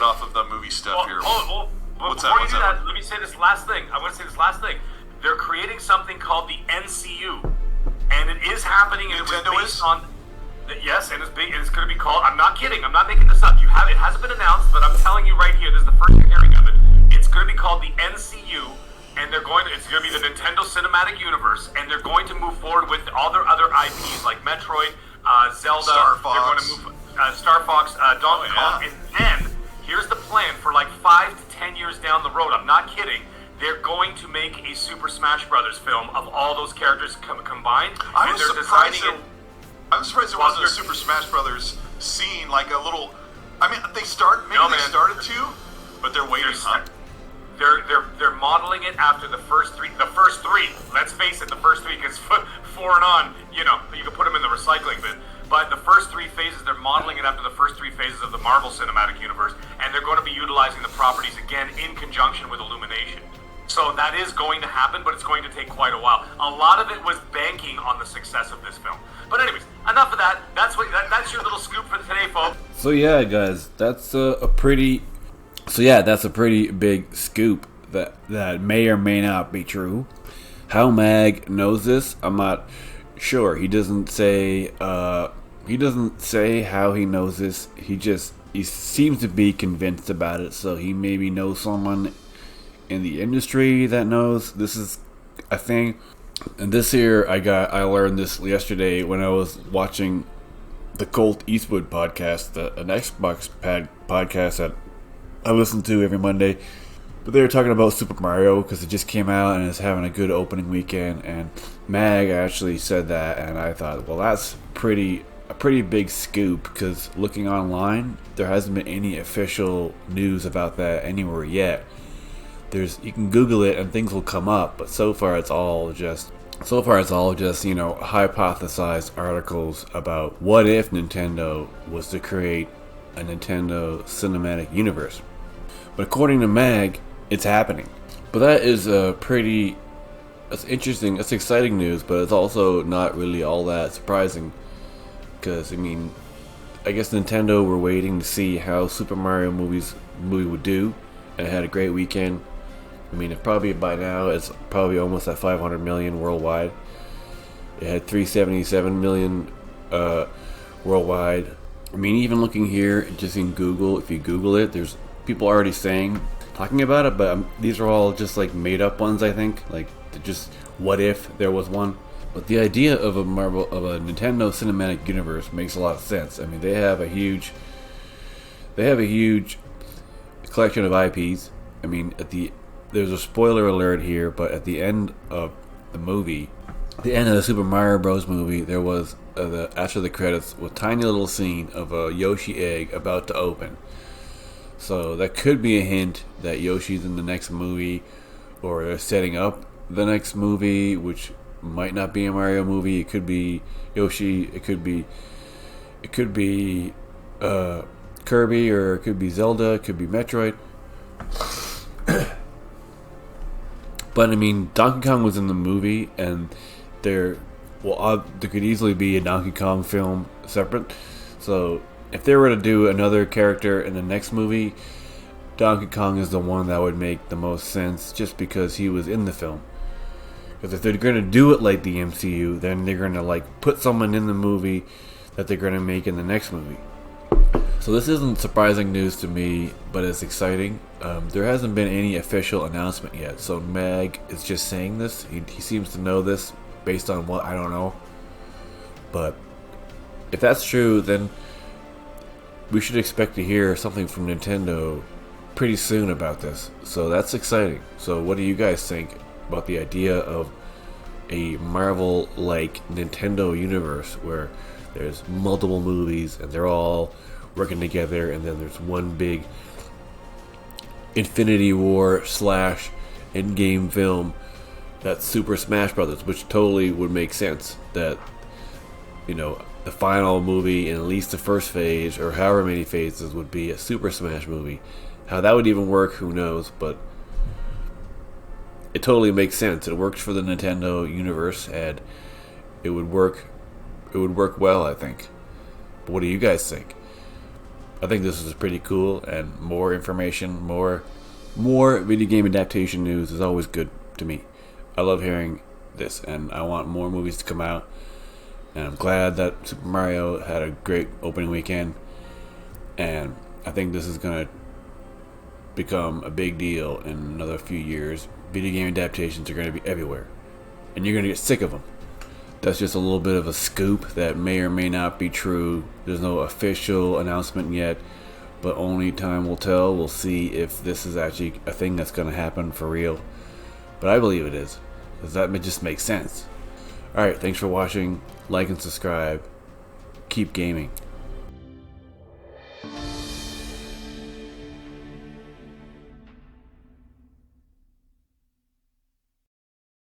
get off of the movie stuff here. What's before you do that? that, let me say this last thing. I want to say this last thing. They're creating something called the NCU, and it is happening. Nintendo is? Yes, and it's going to be called. I'm not kidding. I'm not making this up. It hasn't been announced, but I'm telling you right here. This is the first hearing of it. It's going to be called the NCU, and it's going to be the Nintendo Cinematic Universe, and they're going to move forward with all their other IPs like Metroid, Zelda. Star Fox. They're going to move Star Fox, Donkey Kong, and then here's the plan for like 5 to 10 years down the road. I'm not kidding. They're going to make a Super Smash Brothers film of all those characters combined, and they're designing it. I'm surprised there wasn't a Super Smash Brothers scene, like a little. I mean, they started to, but they're waiting. They're modeling it after the first three. Let's face it, the first three, because 4 and on, you can put them in the recycling bin. But the first 3 phases, they're modeling it after the first 3 phases of the Marvel Cinematic Universe, and they're going to be utilizing the properties again in conjunction with Illumination. So that is going to happen, but it's going to take quite a while. A lot of it was banking on the success of this film. But anyways, enough of that. That's your little scoop for today, folks. So yeah, guys, that's a pretty big scoop that may or may not be true. How MAGG knows this, I'm not sure. He doesn't say how he knows this. He seems to be convinced about it. So he maybe knows someone in the industry that knows this is a thing. And this year, I learned this yesterday when I was watching the Colt Eastwood podcast, an Xbox podcast that I listen to every Monday. But they were talking about Super Mario because it just came out and is having a good opening weekend. And MAGG actually said that, and I thought, well, that's a pretty big scoop, because looking online, there hasn't been any official news about that anywhere yet. You can Google it and things will come up, but so far it's all just hypothesized articles about what if Nintendo was to create a Nintendo Cinematic Universe. But according to MAGG, it's happening. But that's interesting, that's exciting news, but it's also not really all that surprising, because I guess Nintendo were waiting to see how Super Mario movie would do, and it had a great weekend. Probably by now it's probably almost at 500 million worldwide. It had 377 million worldwide. Even looking here, just in Google, if you Google it, there's people already talking about it, but these are all just like made up ones, I think. Like, just what if there was one. But the idea of a Nintendo Cinematic Universe makes a lot of sense. They have a huge collection of IPs. There's a spoiler alert here, but at the end of the movie, the end of the Super Mario Bros. Movie, there was after the credits, a tiny little scene of a Yoshi egg about to open. So that could be a hint that Yoshi's in the next movie, or they're setting up the next movie, which might not be a Mario movie. It could be Yoshi. It could be Kirby, or it could be Zelda. It could be Metroid. But Donkey Kong was in the movie, and there could easily be a Donkey Kong film separate. So if they were to do another character in the next movie, Donkey Kong is the one that would make the most sense, just because he was in the film. Because if they're going to do it like the MCU, then they're going to put someone in the movie that they're going to make in the next movie. So this isn't surprising news to me, but it's exciting. There hasn't been any official announcement yet, so MAGG is just saying this. He seems to know this based on what, I don't know. But if that's true, then we should expect to hear something from Nintendo pretty soon about this. So that's exciting. So what do you guys think about the idea of a Marvel-like Nintendo universe where there's multiple movies and they're all working together, and then there's one big Infinity War / Endgame film that's Super Smash Brothers, which totally would make sense. That, the final movie in at least the first phase, or however many phases, would be a Super Smash movie. How that would even work, who knows, but it totally makes sense. It works for the Nintendo universe, and it would work well, I think. But what do you guys think? I think this is pretty cool, and more information, more video game adaptation news is always good to me. I love hearing this, and I want more movies to come out. And I'm glad that Super Mario had a great opening weekend, and I think this is gonna become a big deal in another few years. Video game adaptations are gonna be everywhere, and you're gonna get sick of them. That's just a little bit of a scoop that may or may not be true. There's no official announcement yet, but only time will tell. We'll see if this is actually a thing that's going to happen for real. But I believe it is, because that just makes sense. Alright, thanks for watching. Like and subscribe. Keep gaming.